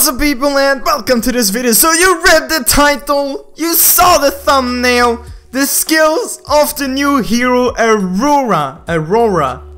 What's up people and welcome to this video. So you read the title, you saw the thumbnail, the skills of the new hero Aurora.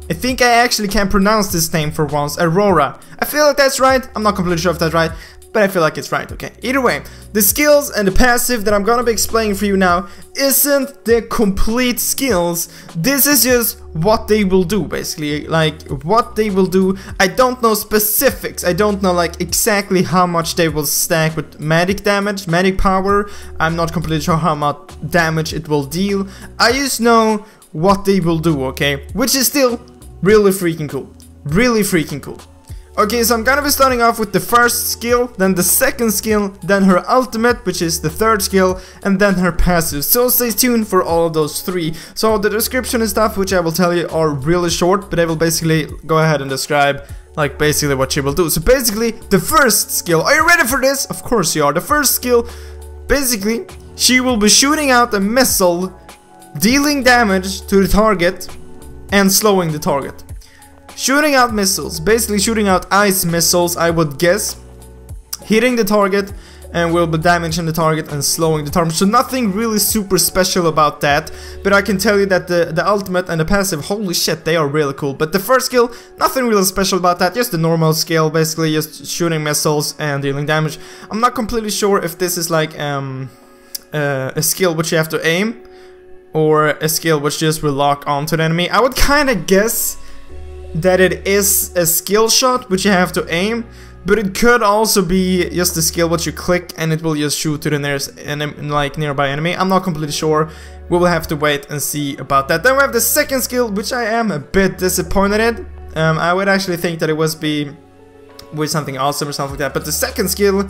I think I actually can pronounce this name for once, Aurora. I feel like that's right, I'm not completely sure if that's right, but I feel like it's right, okay. Either way, the skills and the passive that I'm gonna be explaining for you now isn't the complete skills. This is just what they will do, basically, like what they will do. I don't know specifics, I don't know like exactly how much they will stack with magic damage, magic power. I'm not completely sure how much damage it will deal. I just know what they will do, okay, which is still really freaking cool, really freaking cool. Okay, so I'm gonna be starting off with the first skill, then the second skill, then her ultimate, which is the third skill, and then her passive. So stay tuned for all of those three. So the description and stuff, which I will tell you, are really short, but I will basically go ahead and describe like basically what she will do. So basically, the first skill, are you ready for this? Of course you are. The first skill, basically, she will be shooting out a missile, dealing damage to the target, and slowing the target. Shooting out missiles, basically shooting out ice missiles, I would guess, hitting the target and will be damaging the target and slowing the target. So nothing really super special about that, but I can tell you that the ultimate and the passive, holy shit, they are really cool. But the first skill, nothing really special about that, just the normal skill, basically just shooting missiles and dealing damage. I'm not completely sure if this is like a skill which you have to aim, or a skill which just will lock onto the enemy. I would kind of guess that it is a skill shot which you have to aim, but it could also be just a skill which you click and it will just shoot to the nearest like nearby enemy. I'm not completely sure. We will have to wait and see about that. Then we have the second skill, which I am a bit disappointed in. I would actually think that it was be with something awesome or something like that, but the second skill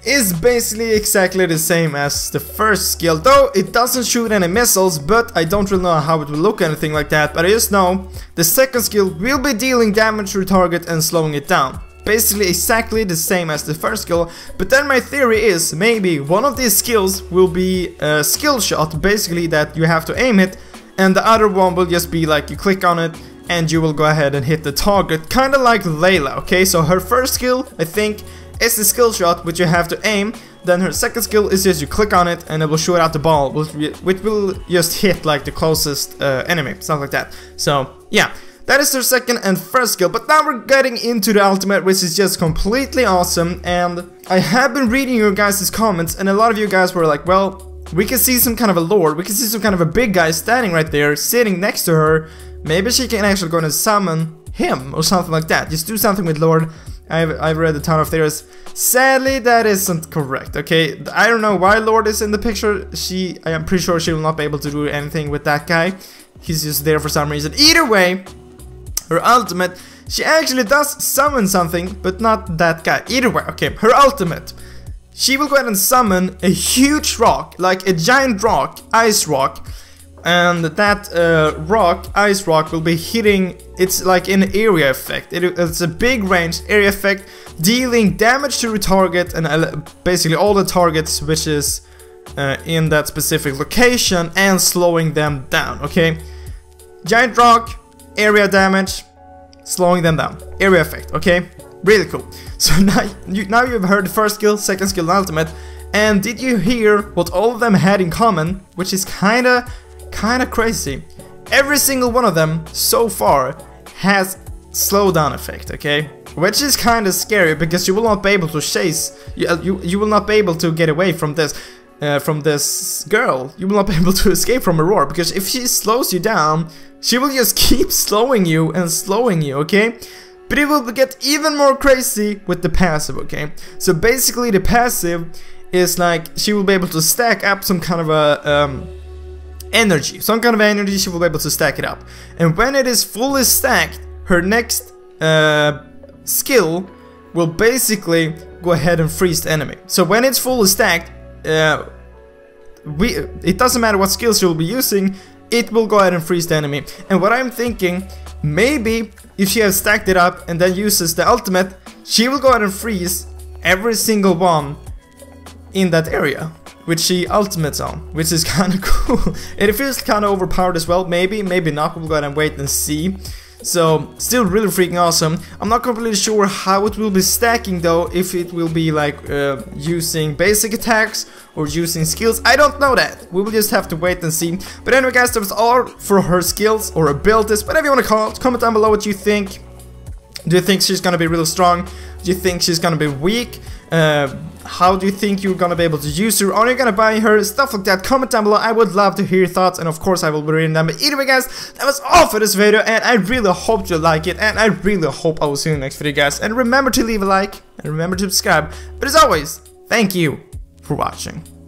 is basically exactly the same as the first skill, though it doesn't shoot any missiles, but I don't really know how it will look or anything like that, but I just know the second skill will be dealing damage to the target and slowing it down. Basically exactly the same as the first skill, but then my theory is maybe one of these skills will be a skill shot, basically that you have to aim it, and the other one will just be like you click on it and you will go ahead and hit the target, kinda like Layla, okay? So her first skill, I think, is the skill shot which you have to aim. Then her second skill is just you click on it and it will shoot out the ball, which will just hit like the closest enemy, something like that. So yeah, that is their second and first skill. But now we're getting into the ultimate, which is just completely awesome. And I have been reading your guys' comments, and a lot of you guys were like, well, we can see some kind of a lord, we can see some kind of a big guy standing right there, sitting next to her. Maybe she can actually go and summon him or something like that. Just do something with lord. I've read a ton of theories. Sadly, that isn't correct, okay? I don't know why Lord is in the picture. I am pretty sure she will not be able to do anything with that guy. He's just there for some reason. Either way, her ultimate, she actually does summon something, but not that guy. Either way, okay, her ultimate. She will go ahead and summon a huge rock, like a giant rock, ice rock. And that ice rock will be hitting, it's like an area effect, it's a big range area effect, dealing damage to the target and basically all the targets which is in that specific location, and slowing them down, okay? Giant rock, area damage, slowing them down, area effect, okay? Really cool. So now you've heard the first skill, second skill, and ultimate, and did you hear what all of them had in common, which is kinda crazy? Every single one of them so far has slowdown effect, okay? Which is kinda scary, because you will not be able to chase, you will not be able to get away from this girl. You will not be able to escape from Aurora, because if she slows you down, she will just keep slowing you and slowing you, okay? But it will get even more crazy with the passive, okay? So basically the passive is like, she will be able to stack up some kind of a energy, she will be able to stack it up, and when it is fully stacked, her next skill will basically go ahead and freeze the enemy. So when it's fully stacked, it doesn't matter what skills you'll be using, it will go ahead and freeze the enemy. And what I'm thinking, maybe if she has stacked it up and then uses the ultimate, she will go ahead and freeze every single one in that area which she ultimates on, which is kind of cool. It feels kind of overpowered as well, maybe not. We'll go ahead and wait and see. So still really freaking awesome. I'm not completely sure how it will be stacking though, if it will be like using basic attacks or using skills. I don't know that. We will just have to wait and see. But anyway guys, that was all for her skills or abilities, whatever you want to call it. Comment down below what you think. Do you think she's gonna be really strong? Do you think she's gonna be weak? How do you think you're gonna be able to use her? Are you gonna buy her? Stuff like that. Comment down below. I would love to hear your thoughts, and of course I will be reading them. But anyway guys, that was all for this video, and I really hope you like it, and I really hope I will see you in the next video guys. And remember to leave a like, and remember to subscribe. But as always, thank you for watching.